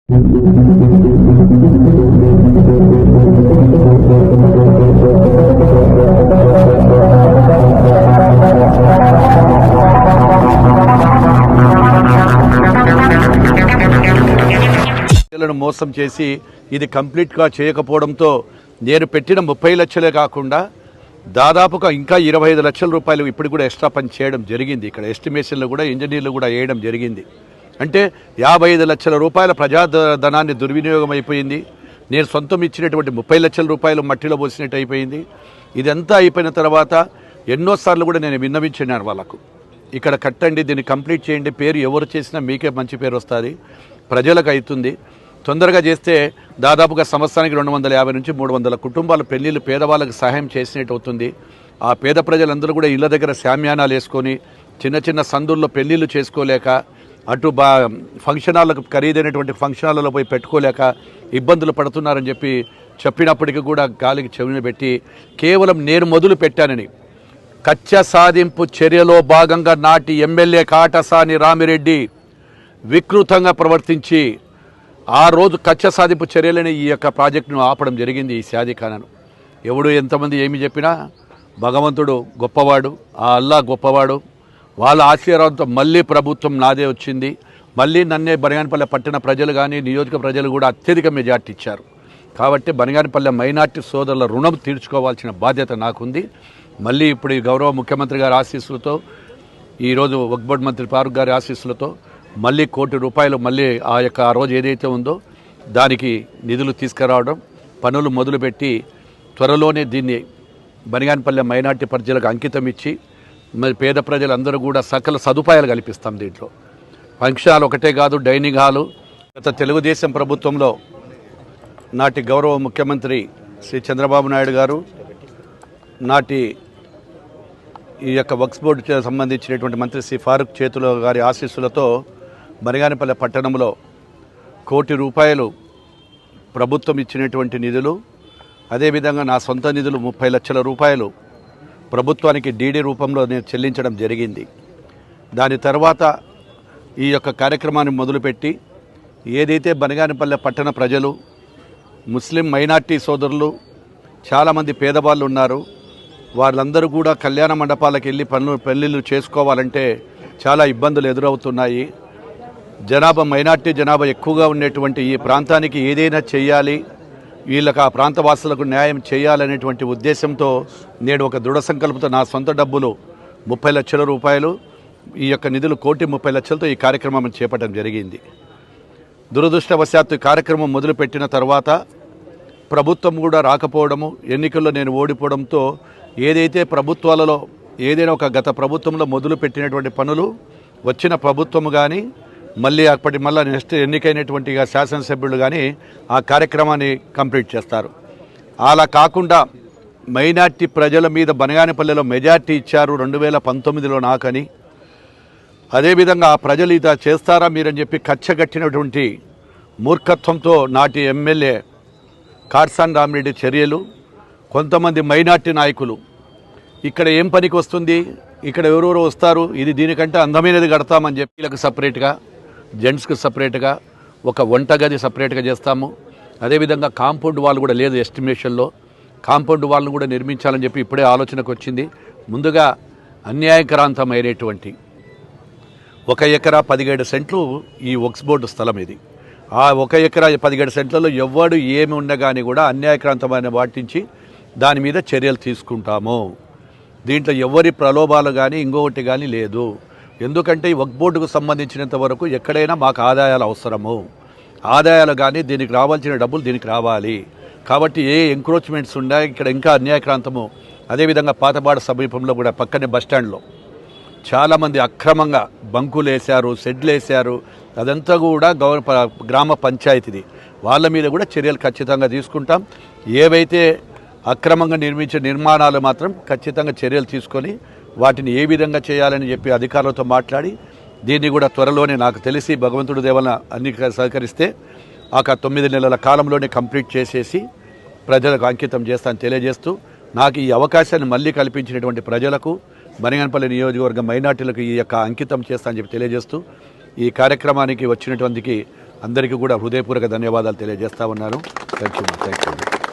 మోసం చేసి ఇది కంప్లీట్గా చేయకపోవడంతో నేను పెట్టిన 30 లక్షలే కాకుండా దాదాపుగా ఇంకా 25 లక్షల రూపాయలు ఇప్పుడు కూడా ఎక్స్ట్రా పని చేయడం జరిగింది. ఇక్కడ ఎస్టిమేషన్లు కూడా ఇంజనీర్లు కూడా వేయడం జరిగింది. అంటే 55 లక్షల రూపాయల ప్రజాధనాన్ని దుర్వినియోగం అయిపోయింది. నేను సొంతం ఇచ్చినటువంటి 30 లక్షల రూపాయలు మట్టిలో పోసినట్టు అయిపోయింది. ఇదంతా అయిపోయిన తర్వాత ఎన్నోసార్లు కూడా నేను విన్నవించినాను వాళ్ళకు, ఇక్కడ కట్టండి, దీన్ని కంప్లీట్ చేయండి, పేరు ఎవరు చేసినా మీకే మంచి పేరు వస్తుంది, ప్రజలకు అవుతుంది, తొందరగా చేస్తే దాదాపుగా సంవత్సరానికి 250 నుంచి 300 కుటుంబాల పెళ్లిళ్ళు పేదవాళ్ళకి సహాయం చేసినట్టు అవుతుంది. ఆ పేద ప్రజలందరూ కూడా ఇళ్ళ దగ్గర శామ్యానాలు వేసుకొని చిన్న చిన్న సందుల్లో పెళ్లిళ్ళు చేసుకోలేక, అటు ఫంక్షన్ హాళ్ళకు ఖరీదైనటువంటి ఫంక్షన్ హాల్లో పోయి పెట్టుకోలేక ఇబ్బందులు పడుతున్నారని చెప్పినప్పటికీ కూడా గాలికి చెవిని పెట్టి కేవలం నేను మొదలు పెట్టానని కక్ష సాధింపు చర్యలో భాగంగా నాటి ఎమ్మెల్యే కాటసాని రామిరెడ్డి వికృతంగా ప్రవర్తించి ఆ రోజు కక్ష సాధింపు చర్యలని ఈ యొక్క ప్రాజెక్టును ఆపడం జరిగింది. ఈ షాదీఖానాను ఎవడు ఎంతమంది ఏమి చెప్పినా భగవంతుడు గొప్పవాడు, ఆ అల్లా గొప్పవాడు. వాళ్ళ ఆశీర్వాదంతో మళ్ళీ ప్రభుత్వం నాదే వచ్చింది. మళ్ళీ నన్నే బనగానపల్లె పట్టణ ప్రజలు కానీ నియోజక ప్రజలు కూడా అత్యధిక మెజార్టీ ఇచ్చారు. కాబట్టి బనగానపల్లె మైనార్టీ సోదరుల రుణం తీర్చుకోవాల్సిన బాధ్యత నాకుంది. మళ్ళీ ఇప్పుడు ఈ గౌరవ ముఖ్యమంత్రి గారి ఆశీస్సులతో, ఈరోజు వక్ఫ్ బోర్డు మంత్రి ఫారూక్ గారి ఆశీస్సులతో మళ్ళీ ₹1 కోటి మళ్ళీ ఆ రోజు ఏదైతే ఉందో దానికి నిధులు తీసుకురావడం, పనులు మొదలుపెట్టి త్వరలోనే దీన్ని బనగానపల్లె మైనార్టీ ప్రజలకు అంకితం ఇచ్చి మరి పేద ప్రజలందరూ కూడా సకల సదుపాయాలు కల్పిస్తాం. దీంట్లో ఫంక్షన్ హాల్ ఒకటే కాదు, డైనింగ్ హాలు. గత తెలుగుదేశం ప్రభుత్వంలో నాటి గౌరవ ముఖ్యమంత్రి శ్రీ చంద్రబాబు నాయుడు గారు, నాటి ఈ యొక్క వక్ఫ్ బోర్డు సంబంధించినటువంటి మంత్రి శ్రీ ఫారూక్ చేతుల గారి ఆశీస్సులతో బనగానపల్లె పట్టణంలో ₹1 ప్రభుత్వం ఇచ్చినటువంటి నిధులు, అదేవిధంగా నా సొంత నిధులు ₹30 లక్షల ప్రభుత్వానికి డీడీ రూపంలో నేను చెల్లించడం జరిగింది. దాని తర్వాత ఈ యొక్క కార్యక్రమాన్ని మొదలుపెట్టి ఏదైతే బనగానపల్లె పట్టణ ప్రజలు, ముస్లిం మైనార్టీ సోదరులు, చాలామంది పేదవాళ్ళు ఉన్నారు, వాళ్ళందరూ కూడా కళ్యాణ మండపాలకు వెళ్ళి పెళ్ళిళ్ళు చేసుకోవాలంటే చాలా ఇబ్బందులు ఎదురవుతున్నాయి. మైనార్టీ జనాభా ఎక్కువగా ఉండేటువంటి ఈ ప్రాంతానికి ఏదైనా చేయాలి, వీళ్ళకి ఆ ప్రాంతవాసులకు న్యాయం చేయాలనేటువంటి ఉద్దేశంతో నేను ఒక దృఢ సంకల్పంతో నా సొంత డబ్బులు ₹30 లక్షల ఈ యొక్క నిధులు ₹1,30,00,000తో ఈ కార్యక్రమం చేపట్టడం జరిగింది. దురదృష్టవశాత్తు ఈ కార్యక్రమం మొదలుపెట్టిన తర్వాత ప్రభుత్వం కూడా రాకపోవడము, ఎన్నికల్లో నేను ఓడిపోవడంతో ఏదైతే ప్రభుత్వాలలో ఏదైనా ఒక గత ప్రభుత్వంలో మొదలుపెట్టినటువంటి పనులు వచ్చిన ప్రభుత్వం కానీ మళ్ళీ మళ్ళీ నెక్స్ట్ ఎన్నికైనటువంటి శాసనసభ్యులు కానీ ఆ కార్యక్రమాన్ని కంప్లీట్ చేస్తారు. అలా కాకుండా మైనార్టీ ప్రజల మీద బనగానపల్లెలో మెజార్టీ ఇచ్చారు 2019లో నాకని, అదేవిధంగా ఆ ప్రజలు ఇది చేస్తారా మీరని చెప్పి కచ్చగట్టినటువంటి మూర్ఖత్వంతో నాటి ఎమ్మెల్యే కాటసాని రామిరెడ్డి చర్యలు, కొంతమంది మైనార్టీ నాయకులు ఇక్కడ ఏం పనికి వస్తుంది, ఇక్కడ ఎవరెవరు వస్తారు, ఇది దీనికంటే అందమైనది కడతామని చెప్పి వీళ్ళకి సపరేట్గా, జెంట్స్కి సపరేట్గా ఒక వంటగది సపరేట్గా చేస్తాము. అదేవిధంగా కాంపౌండ్ వాల్ కూడా లేదు ఎస్టిమేషన్లో, కాంపౌండ్ వాల్ను కూడా నిర్మించాలని చెప్పి ఇప్పుడే ఆలోచనకు వచ్చింది. ముందుగా అన్యాయకరాంతమైనటువంటి 1 ఎకరా 17 సెంట్లు ఈ వక్ఫ్ బోర్డు స్థలం ఇది. ఆ 1 ఎకరా 17 సెంట్లలో ఎవడు ఏమి ఉండగాని కూడా అన్యాయక్రాంతమైన వాటించి దాని మీద చర్యలు తీసుకుంటాము. దీంట్లో ఎవరి ప్రలోభాలు కానీ ఇంకొకటి కానీ లేదు. ఎందుకంటే ఈ వక్ఫ్ బోర్డుకు సంబంధించినంత వరకు ఎక్కడైనా మాకు ఆదాయాలు అవసరము, ఆదాయాలు కానీ దీనికి రావాల్సిన డబ్బులు దీనికి రావాలి. కాబట్టి ఏ ఎంక్రోచ్మెంట్స్ ఉన్నాయి ఇక్కడ ఇంకా అన్యాయక్రాంతము. అదేవిధంగా పాతబాడ సమీపంలో కూడా పక్కనే బస్టాండ్లో చాలామంది అక్రమంగా బంకులు వేశారు, షెడ్లు వేశారు. అదంతా కూడా గ్రామ పంచాయతీది, వాళ్ళ మీద కూడా చర్యలు ఖచ్చితంగా తీసుకుంటాం. ఏవైతే అక్రమంగా నిర్మించే నిర్మాణాలు మాత్రం ఖచ్చితంగా చర్యలు తీసుకొని వాటిని ఏ విధంగా చేయాలని చెప్పి అధికారులతో మాట్లాడి దీన్ని కూడా త్వరలోనే నాకు తెలిసి భగవంతుడి దేవన అన్ని సహకరిస్తే ఆ 9 నెలల కాలంలోనే కంప్లీట్ చేసేసి ప్రజలకు అంకితం చేస్తానని తెలియజేస్తూ, నాకు ఈ అవకాశాన్ని మళ్ళీ కల్పించినటువంటి ప్రజలకు, బనగానపల్లి నియోజకవర్గ మైనార్టీలకు ఈ యొక్క అంకితం చేస్తానని చెప్పి తెలియజేస్తూ, ఈ కార్యక్రమానికి వచ్చినటువంటి అందరికీ కూడా హృదయపూర్వక ధన్యవాదాలు తెలియజేస్తా ఉన్నాను. Thank you.